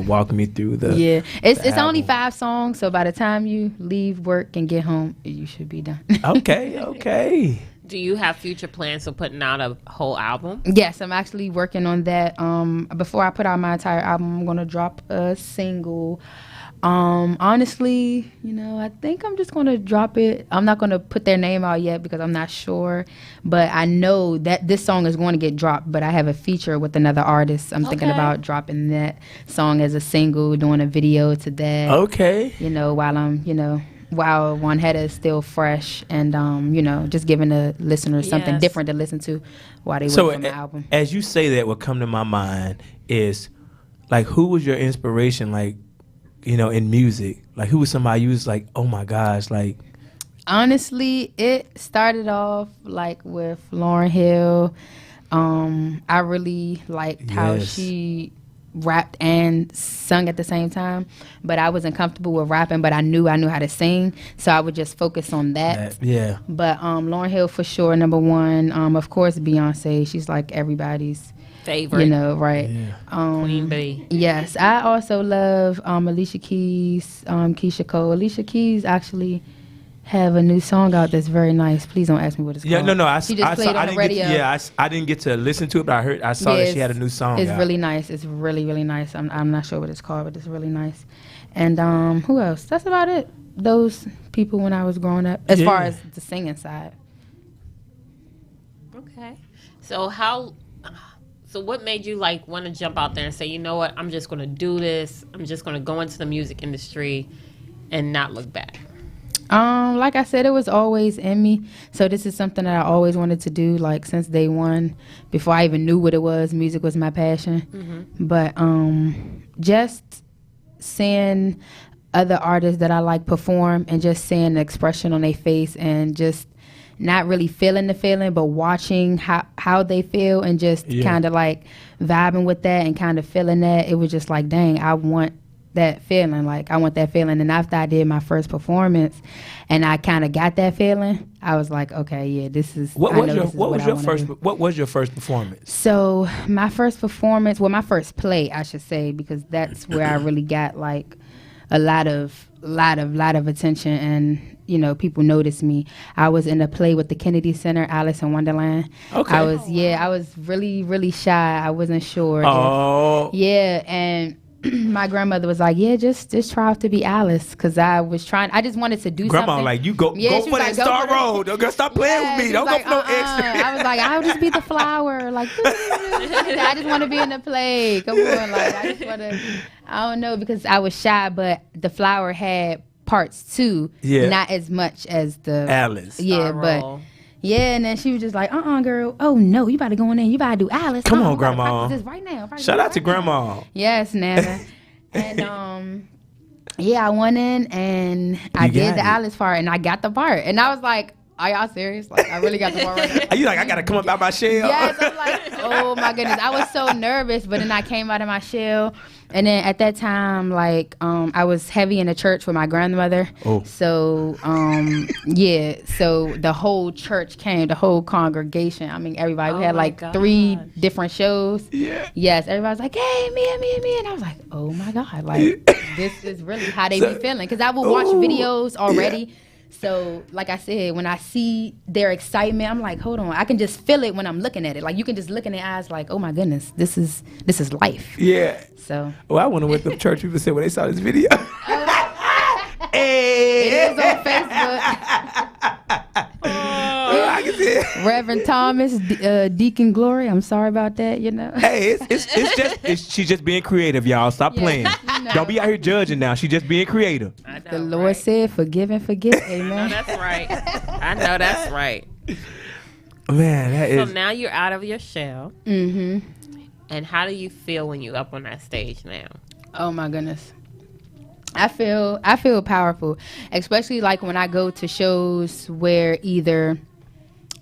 walk me through the. Yeah, it's only 5 songs, so by the time you leave work and get home, you should be done. Okay. Do you have future plans for putting out a whole album? Yes, I'm actually working on that. Before I put out my entire album, I'm gonna drop a single. Honestly, I think I'm just gonna drop it. I'm not gonna put their name out yet because I'm not sure, but I know that this song is going to get dropped. But I have a feature with another artist. I'm thinking about dropping that song as a single, doing a video to that. Okay. While I'm, while One Head is still fresh, and just giving the listeners something different to listen to while they wait for my album. As you say that, what come to my mind is, like, who was your inspiration, like, in music? Like, who was somebody you was like, oh my gosh, like? Honestly, it started off like with Lauryn Hill. I really liked how she rapped and sung at the same time, but I wasn't comfortable with rapping, but I knew how to sing, so I would just focus on that. But Lauryn Hill for sure, number one. Of course, Beyonce. She's like everybody's favorite, right? Queen Bee. Yes, I also love Alicia Keys, Keisha Cole. Alicia Keys actually have a new song out that's very nice. Please don't ask me what it's called. No. She just played on the radio. I didn't get to listen to it, but I saw that she had a new song. It's really nice. It's really, really nice. I'm not sure what it's called, but it's really nice. And who else? That's about it. Those people when I was growing up, as far as the singing side. Okay. So how So what made you like want to jump out there and say, you know what, I'm just going to do this. I'm just going to go into the music industry and not look back? Like I said, it was always in me. So this is something that I always wanted to do, like since day one. Before I even knew what it was, music was my passion. Mm-hmm. But just seeing other artists that I like perform and just seeing the expression on their face and just not really feeling the feeling, but watching how they feel and just kind of like vibing with that and kind of feeling that, it was just like, dang, I want that feeling. Like, I want that feeling. And after I did my first performance and I kind of got that feeling, I was like, okay, yeah, this is what was your first performance? So my first performance, well, my first play, I should say, because that's where I really got like a lot of attention and, you know, people noticed me. I was in a play with the Kennedy Center, Alice in Wonderland. Okay. I was really, really shy. I wasn't sure. Oh. And my grandmother was like, yeah, just try out to be Alice, because I just wanted to do Grandma something. like, you go for that star role. Don't go stop playing with me. Don't go for no extra. I was like, I'll just be the flower. Like, I just want to be in the play. Come on, like, I just want to. I don't know, because I was shy, but the flower had parts too. Yeah. Not as much as the Alice. Yeah, but. Yeah, and then she was just like, girl. Oh, no, you about to go in there. You about to do Alice. Come on, Grandma. Practice this right now. Shout out to Grandma. Yes, Nana. And, yeah, I went in and I did the Alice part, and I got the part. And I was like, are y'all serious? Like, I really got the part right now. Are you like, I got to come up out my shell? Yes, I'm like, oh, my goodness. I was so nervous, but then I came out of my shell. And then at that time, like, I was heavy in the church with my grandmother. Oh. So, so the whole church came, the whole congregation. I mean, everybody. We had like 3 different shows. Yeah. Yes, everybody was like, hey, me. And I was like, oh, my God. Like, this is really how they be feeling. Because I would watch videos already. Yeah. So, like I said, when I see their excitement, I'm like, hold on. I can just feel it when I'm looking at it. Like, you can just look in their eyes like, oh, my goodness, this is life. Yeah. So. Well, I wonder what the church people said when they saw this video. Hey. It is on Facebook. I can see it. Reverend Thomas, Deacon Glory. I'm sorry about that, you know. Hey, she's just being creative, y'all. Stop playing. Don't be out here judging now. She's just being creative. The Lord said, forgive and forget. Amen. I know that's right. I know that's right. Man, that is. So now you're out of your shell. Mm-hmm. And how do you feel when you're up on that stage now? Oh my goodness. I feel powerful, especially like when I go to shows where either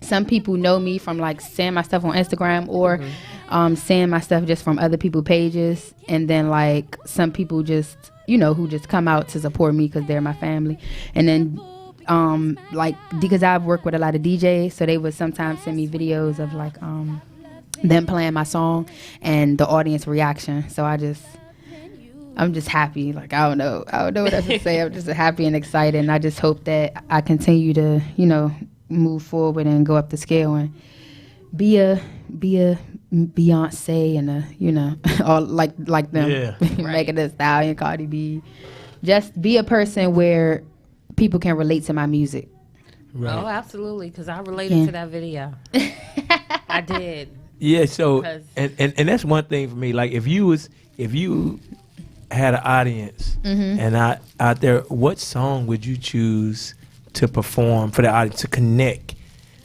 some people know me from like seeing my stuff on Instagram or seeing my stuff just from other people's pages, and then like some people just, you know, who just come out to support me because they're my family. And then like, because I've worked with a lot of DJs, so they would sometimes send me videos of like them playing my song and the audience reaction. So I'm just happy. Like, I don't know what else to say. I'm just happy and excited, and I just hope that I continue to, you know, move forward and go up the scale and be a Beyonce and a, you know, all like them. Yeah. Megan Thee Stallion, Cardi B. Just be a person where people can relate to my music. Right. Oh, absolutely, because I related to that video. I did. Yeah, so and that's one thing for me. Like, if you had an audience and out there, what song would you choose to perform for the audience to connect?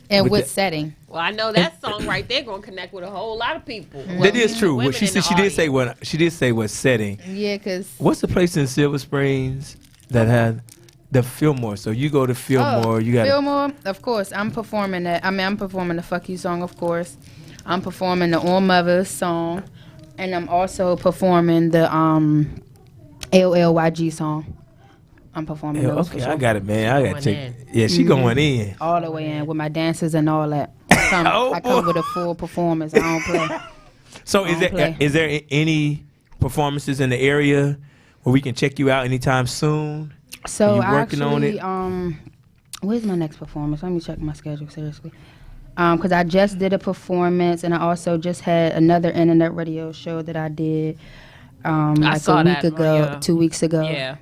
And what setting? Well, I know that song right there gonna connect with a whole lot of people. That is true. Well, she did say what setting. Yeah, because what's the place in Silver Springs that had the Fillmore? So you go to Fillmore. You got Fillmore. Of course, I'm performing that. I mean, I'm performing the "Fuck You" song, of course. I'm performing the "On Mothers" song, and I'm also performing the LLYG song. I'm performing those. Okay, for sure. I got it, man. I got to check. Yeah, she going in all the way in with my dancers and all that. I come with a full performance. I don't play. So is there any performances in the area where we can check you out anytime soon? So Are you working on it? Where's my next performance? Let me check my schedule seriously. Because I just did a performance, and I also just had another internet radio show that I did I saw a week that ago, 2 weeks ago. Yeah.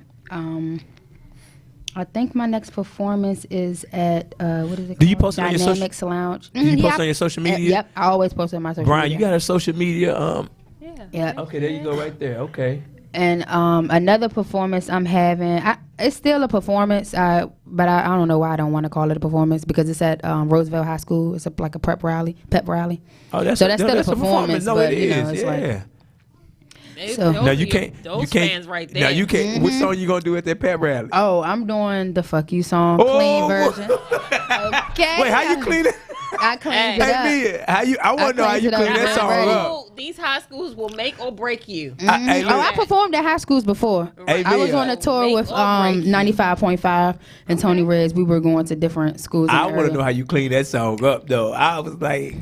I think my next performance is at what is it? Do you called? post it on your social- Dynamics Lounge? Do you Mhm, post yeah. on your social media? Yep, I always post on my social Brian, media. you got a social media. Yeah. Okay, there you go, right there. Okay. And another performance I'm having, it's still a performance, but I don't know why I don't want to call it a performance because it's at Roosevelt High School. It's like a pep rally. Oh, that's So that's still a performance, No, but, it you know, is. it's like- Yeah. So- Now you can't. Those you can't. fans right there. Now you can't. Mm-hmm. What song you gonna do at that pep rally? Oh, I'm doing the "Fuck You" song, Oh. clean version. Okay. Wait, how you clean it? I cleaned it up. Hey, Mia, how you? I want to know how you cleaned it clean up. that song Ready. up. These high schools will make or break you. Hey, look, I performed at high schools before. Hey, I was Mia. on a tour Make with or break you. 95.5 and Tony Reds. We were going to different schools. in I the want to area. know how you clean that song up, though. I was like,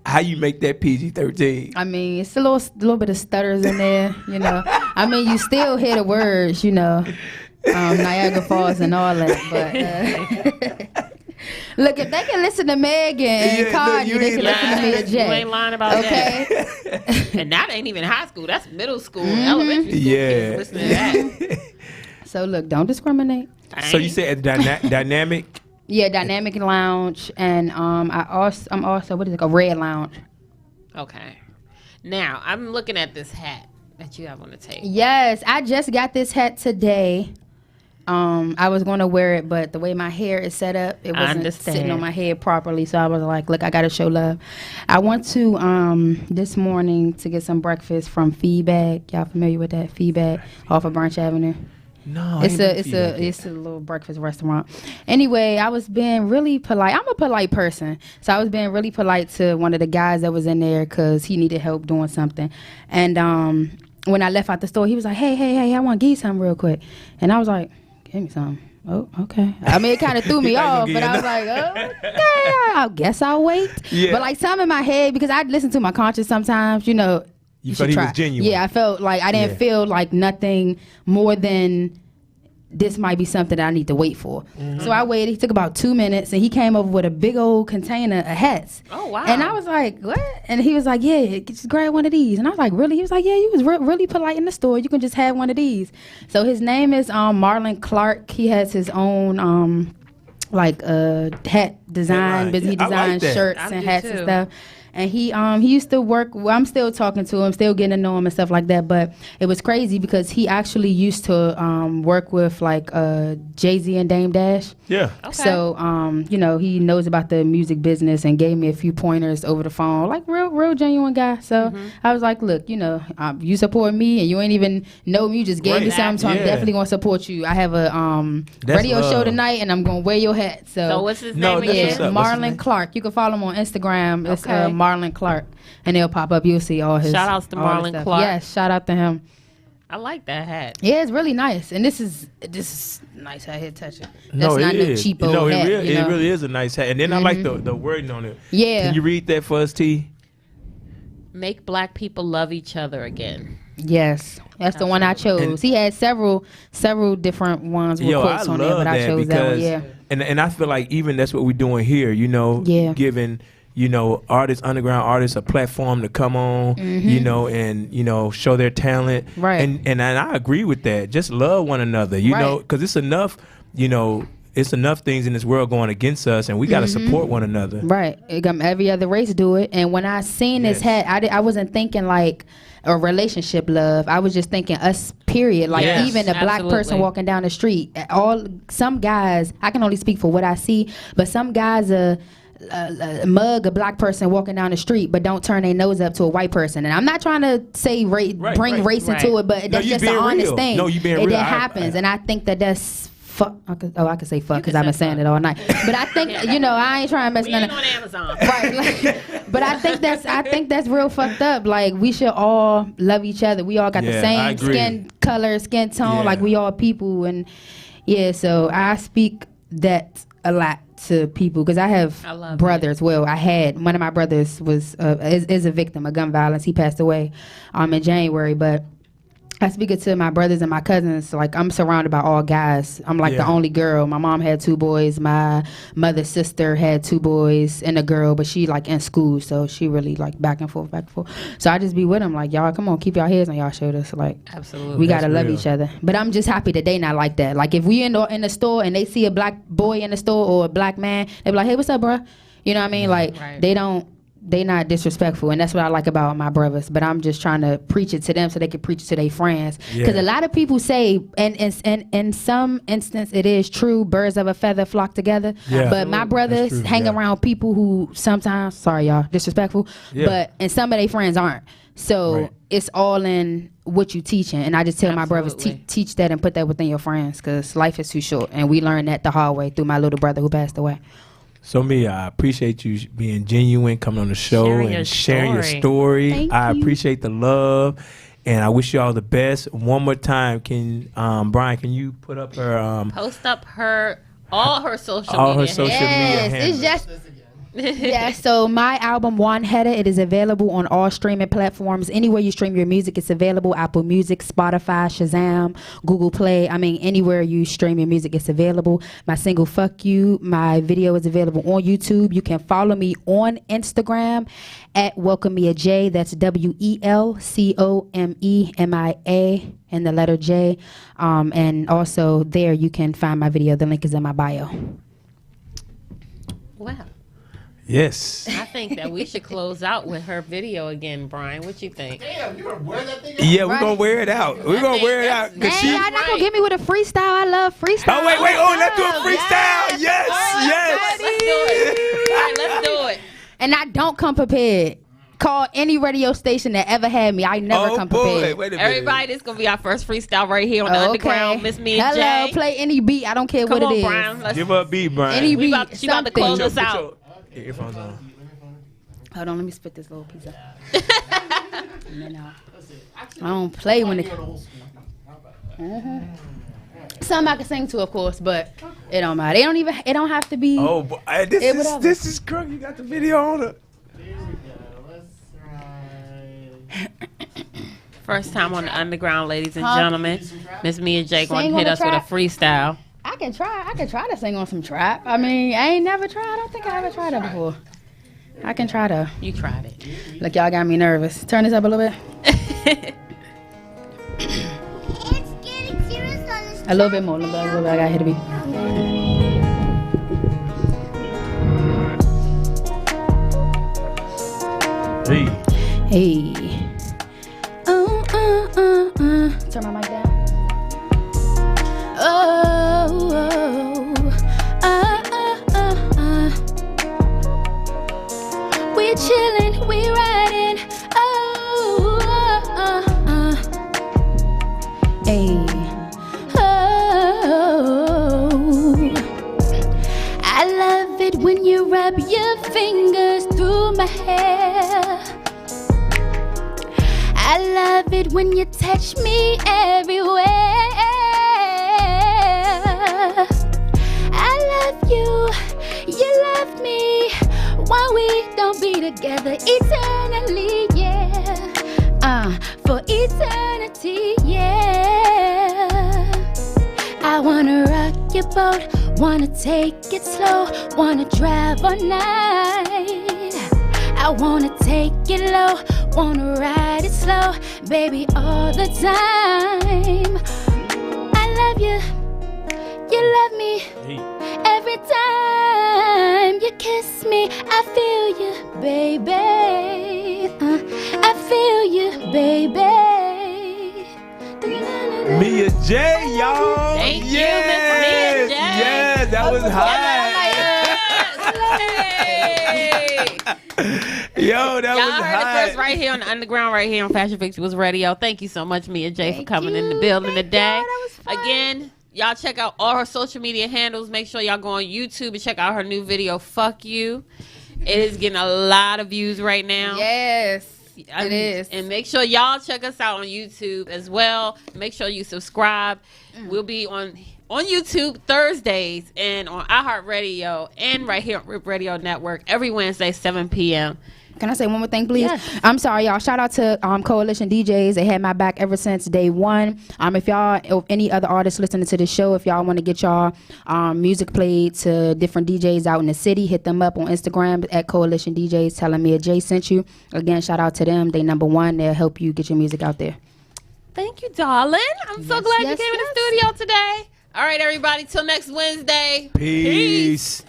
how you make that PG-13? I mean, it's a little bit of stutters in there, you know. I mean, you still hear the words, you know, Niagara Falls and all that. But look, if they can listen to Megan and Yeah, Cardi, look, they you can ain't listen to me lying. and Jay. You ain't lying about okay? that. And that ain't even high school. That's middle school, Mm-hmm. elementary school. Yeah. Kids listening to that. So look, don't discriminate. So you said dynamic? Yeah, Dynamic Lounge, and I'm also what is it called? Red Lounge. Okay. Now I'm looking at this hat that you have on the table. Yes, I just got this hat today. I was going to wear it, but the way my hair is set up, it wasn't understand. sitting on my head properly. So I was like, look, I got to show love. I went to this morning to get some breakfast from Feedback. Y'all familiar with that? Feedback off of Branch Avenue. No, It's a little breakfast restaurant. Anyway, I was being really polite. I'm a polite person, so I was being really polite to one of the guys that was in there because he needed help doing something. And when I left out the store, he was like, "Hey, I want to give you something real quick." And I was like, "Give me something." Oh, okay. I mean, it kind of threw me off, but I was like, "Oh, okay, I guess I'll wait." Yeah. But like some in my head, because I listen to my conscience sometimes, you know. You You felt should he try. was genuine. Yeah, I felt like I didn't Yeah. feel like nothing more than this might be something that I need to wait for. Mm-hmm. So I waited. He took about 2 minutes, and he came over with a big old container of hats. Oh, wow. And I was like, "What?" And he was like, "Yeah, just grab one of these." And I was like, "Really?" He was like, "Yeah, you was really polite in the store. You can just have one of these." So his name is Marlon Clark. He has his own hat design, line. but he Yeah, I like designs that. shirts I and do hats too. and stuff. And he used to work. Well, I'm still talking to him, still getting to know him and stuff like that. But it was crazy because he actually used to work with like Jay-Z and Dame Dash. Yeah. Okay. So you know, he knows about the music business and gave me a few pointers over the phone, like real genuine guy. So I was like, look, you know, you support me and you ain't even know me. You just gave me Right. something, so I'm Yeah. definitely gonna support you. I have a That's radio show love. tonight, and I'm gonna wear your hat. So what's his No, name that's again? what's up. What's his name? Marlon Clark. You can follow him on Instagram. It's Okay. Marlon Clark, and it'll pop up. You'll see all his. Shout outs to all his Marlon stuff. Clark. Yes, shout out to him. I like that hat. Yeah, it's really nice, and this is nice out here touching. That's No, not it no is. cheapo No, hat. it you know? really is a nice hat. And then I like the wording on it. Yeah. Can you read that for us, T? Make black people love each other again. Yes, that's the one I chose. And- He had several different ones with Yo, I quotes on there, love but I that chose that one. because, Yeah, and I feel like even that's what we're doing here, you know, Yeah. giving, you know, underground artists a platform to come on, you know, and, you know, show their talent. Right. And I agree with that. Just love one another, you know, Right. because it's enough, you know, it's enough things in this world going against us, and we got to support one another. right. Every other race do it, and when I seen this Yes. hat, I wasn't thinking like a relationship love. I was just thinking us. Period. Like Yes. even a black person Absolutely. walking down the street. Some guys. I can only speak for what I see, but some guys mug a black person walking down the street, but don't turn their nose up to a white person. And I'm not trying to say bring right. race into Right. it, but No, that's you just an being honest real. thing. No, you being real. That I- happens, and I think that's fuck. I could say fuck You because can I've been say saying fuck. it all night. But I think I ain't trying to mess We nothing. ain't on Amazon. Right, like, but I think that's real fucked up. Like we should all love each other. We all got Yeah, the I same agree. skin color, skin tone. Yeah. Like we all people, and yeah. So I speak that a lot to people because I have I love brothers. Well, I had one of my brothers was is a victim of gun violence. He passed away in January, but I speak it to my brothers and my cousins. Like, I'm surrounded by all guys. I'm like the only girl. My mom had 2 boys. My mother's sister had 2 boys and a girl, but she like in school, so she really like back and forth. So I just be with them like, y'all, come on, keep y'all heads on y'all shoulders. Like, Absolutely. we gotta That's love real. each other. But I'm just happy that they not like that. Like, if we in the store and they see a black boy in the store or a black man, they be like, hey, what's up, bro? You know what I mean? Like, Right. they not disrespectful, and that's what I like about my brothers. But I'm just trying to preach it to them so they can preach it to their friends. Because Yeah. a lot of people say, and in some instance it is true, birds of a feather flock together. Yeah. But my brothers That's true, hang yeah. around people who sometimes, sorry y'all, disrespectful. Yeah. But and some of their friends aren't. So Right. it's all in what you teaching. And I just tell my brothers, Absolutely. teach that and put that within your friends, because life is too short. And we learned that the hard way through my little brother who passed away. So Mia, I appreciate you being genuine, coming on the show Sharing your and sharing your story. story. Thank I you. appreciate the love, and I wish you all the best. One more time, Brian, can you put up her Post up all her social all her media. social media Yes, handles? it's just yeah. So my album One Header, it is available on all streaming platforms. Anywhere you stream your music, it's available. Apple Music, Spotify, Shazam, Google Play. I mean, anywhere you stream your music, it's available. My single "Fuck You," my video is available on YouTube. You can follow me on Instagram at Welcome Mia J. That's WELCOMEMIA and the letter J. And also there you can find my video. The link is in my bio. Wow. Yes. I think that we should close out with her video again, Brian. What you think? Damn, you gonna wear that thing? Yeah, we're gonna wear it out. We're gonna wear it out. 'Cause Hey, she. y'all not Right. gonna get me with a freestyle. I love freestyle. Oh wait. Oh, let's do a freestyle. Yes. Let's do it. All right, let's do it. And I don't come prepared. Call any radio station that ever had me. I never Oh come boy. prepared. Wait a minute. Everybody, this is gonna be our first freestyle right here on the Underground. Miss Me and Hello, Jay. play any beat. I don't care Come what on, it is. Brian. Let's Give her a beat, Brian. Any We beat. about- she about to something. close us out. Your earphones on. Hold on, let me spit this little piece up. And then I don't play when it. Some I can sing to, of course, but it don't matter. It don't have to be. Oh, boy. This Yeah, is whatever. this is crunk. You got the video on it. Here we go. Let's try. First time on the Underground, ladies and Huh? gentlemen. Miss Me and Jay Sing gonna on hit the us with a track? freestyle. I can try to sing on some trap. I mean, I ain't never tried. I don't think I ever tried that before. I can try to. You tried it. Look, y'all got me nervous. Turn this up a little bit. It's getting serious on this. A little bit more. A little bit. I got hit a beat. Hey. Hey. Turn my mic down. We chillin', we riding. Hey. I love it when you rub your fingers through my hair. I love it when you touch me everywhere. I love you, you love me. Why we don't be together eternally, yeah. For eternity, yeah. I wanna rock your boat, wanna take it slow, wanna drive all night. I wanna take it low, wanna ride it slow, baby, all the time. I love you, you love me. Every time you kiss me, I feel you, baby. I feel you, baby. Mia J, y'all. Thank you, Miss yes. Mia J. Yes, that was hot. Yo, that Y'all was heard it first hot. right here on the Underground, right here on Fashion Victuals Radio. Thank you so much, Mia J, for coming in the building today. Again, y'all check out all her social media handles. Make sure y'all go on YouTube and check out her new video, Fuck You. It is getting a lot of views right now. Yes, it is. And make sure y'all check us out on YouTube as well. Make sure you subscribe. We'll be on YouTube Thursdays and on iHeartRadio and right here on Rip Radio Network every Wednesday, 7 p.m. Can I say one more thing, please? Yes. I'm sorry, y'all. Shout out to Coalition DJs. They had my back ever since day one. If any other artists listening to the show, if y'all want to get y'all music played to different DJs out in the city, hit them up on Instagram at Coalition DJs. Tell them Mia J sent you. Again, shout out to them. They number one. They'll help you get your music out there. Thank you, darling. I'm so glad you yes, came in the studio today. All right, everybody. Till next Wednesday. Peace.